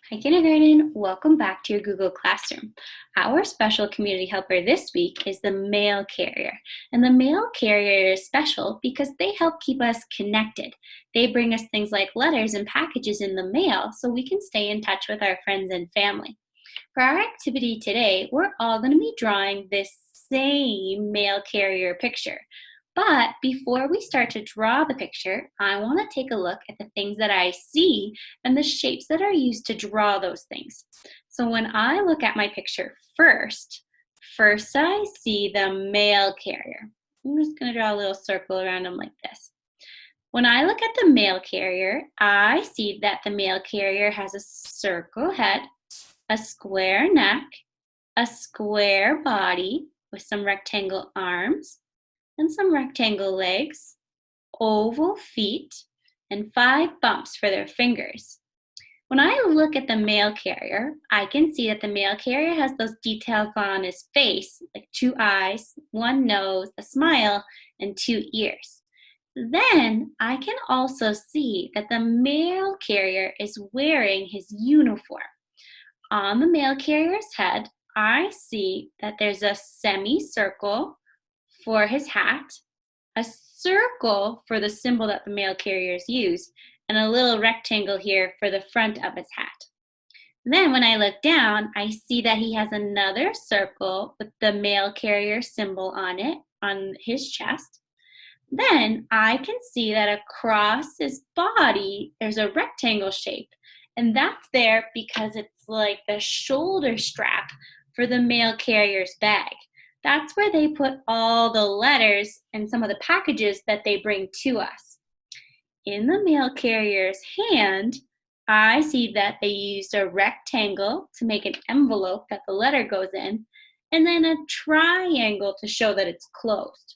Hi, kindergarten. Welcome back to your Google Classroom. Our special community helper this week is the mail carrier. And the mail carrier is special because they help keep us connected. They bring us things like letters and packages in the mail so we can stay in touch with our friends and family. For our activity today, we're all going to be drawing this same mail carrier picture. But before we start to draw the picture, I want to take a look at the things that I see and the shapes that are used to draw those things. So when I look at my picture first I see the mail carrier. I'm just going to draw a little circle around them like this. When I look at the mail carrier, I see that the mail carrier has a circle head, a square neck, a square body with some rectangle arms and some rectangle legs, oval feet, and 5 bumps for their fingers. When I look at the mail carrier, I can see that the mail carrier has those details on his face, like 2 eyes, 1 nose, a smile, and 2 ears. Then I can also see that the mail carrier is wearing his uniform. On the mail carrier's head, I see that there's a semicircle for his hat, a circle for the symbol that the mail carriers use, and a little rectangle here for the front of his hat. Then when I look down, I see that he has another circle with the mail carrier symbol on it, on his chest. Then I can see that across his body, there's a rectangle shape. And that's there because it's like the shoulder strap for the mail carrier's bag. That's where they put all the letters and some of the packages that they bring to us. In the mail carrier's hand, I see that they used a rectangle to make an envelope that the letter goes in, and then a triangle to show that it's closed.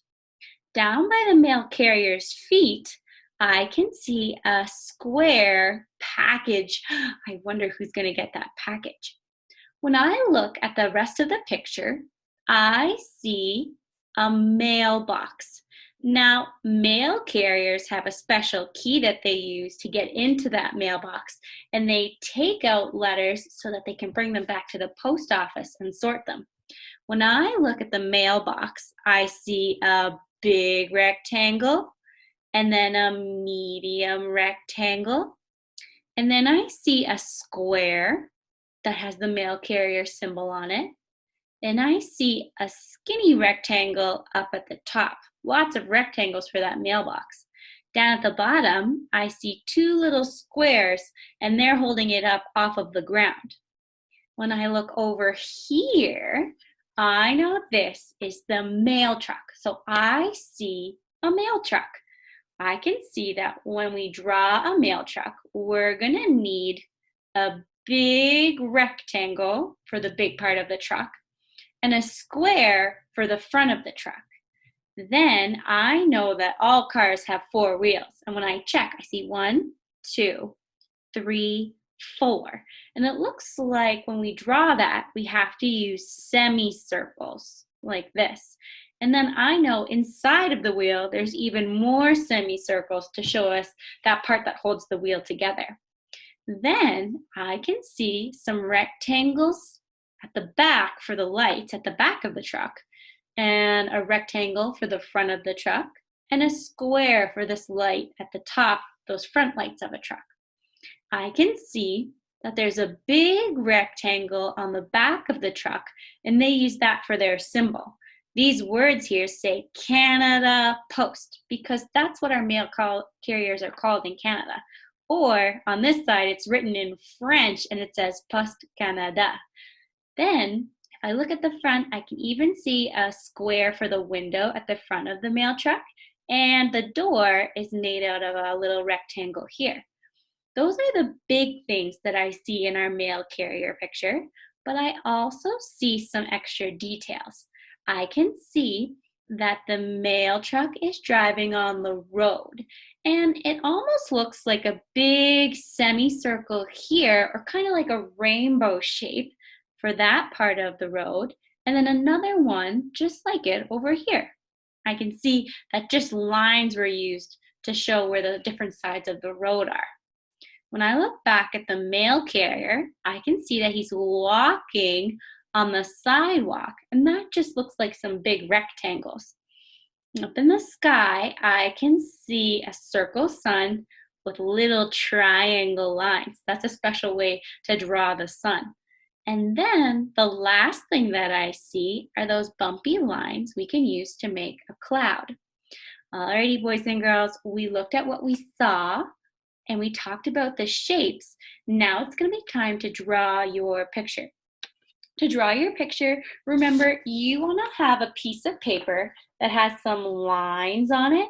Down by the mail carrier's feet, I can see a square package. I wonder who's going to get that package. When I look at the rest of the picture, I see a mailbox. Now, mail carriers have a special key that they use to get into that mailbox, and they take out letters so that they can bring them back to the post office and sort them. When I look at the mailbox, I see a big rectangle, and then a medium rectangle, and then I see a square that has the mail carrier symbol on it, and I see a skinny rectangle up at the top. Lots of rectangles for that mailbox. Down at the bottom, I see 2 little squares, and they're holding it up off of the ground. When I look over here, I know this is the mail truck. So I see a mail truck. I can see that when we draw a mail truck, we're going to need a big rectangle for the big part of the truck and a square for the front of the truck. Then I know that all cars have 4 wheels. And when I check, I see 1, 2, 3, 4. And it looks like when we draw that, we have to use semicircles like this. And then I know inside of the wheel, there's even more semicircles to show us that part that holds the wheel together. Then I can see some rectangles at the back for the lights at the back of the truck, and a rectangle for the front of the truck, and a square for this light at the top, those front lights of a truck. I can see that there's a big rectangle on the back of the truck, and they use that for their symbol. These words here say Canada Post because that's what our mail carriers are called in Canada. Or on this side, it's written in French and it says Poste Canada. Then, if I look at the front, I can even see a square for the window at the front of the mail truck, and the door is made out of a little rectangle here. Those are the big things that I see in our mail carrier picture, but I also see some extra details. I can see that the mail truck is driving on the road, and it almost looks like a big semicircle here, or kind of like a rainbow shape for that part of the road, and then another one just like it over here. I can see that just lines were used to show where the different sides of the road are. When I look back at the mail carrier, I can see that he's walking on the sidewalk, and that just looks like some big rectangles. Up in the sky, I can see a circle sun with little triangle lines. That's a special way to draw the sun. And then the last thing that I see are those bumpy lines we can use to make a cloud. Alrighty, boys and girls, we looked at what we saw and we talked about the shapes. Now it's going to be time to draw your picture. To draw your picture, remember you want to have a piece of paper that has some lines on it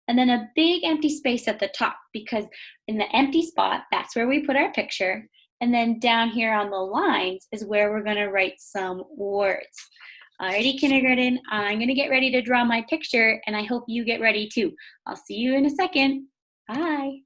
and then a big empty space at the top, because in the empty spot, that's where we put our picture. And then down here on the lines is where we're going to write some words. Alrighty, kindergarten, I'm going to get ready to draw my picture, and I hope you get ready too. I'll see you in a second. Bye.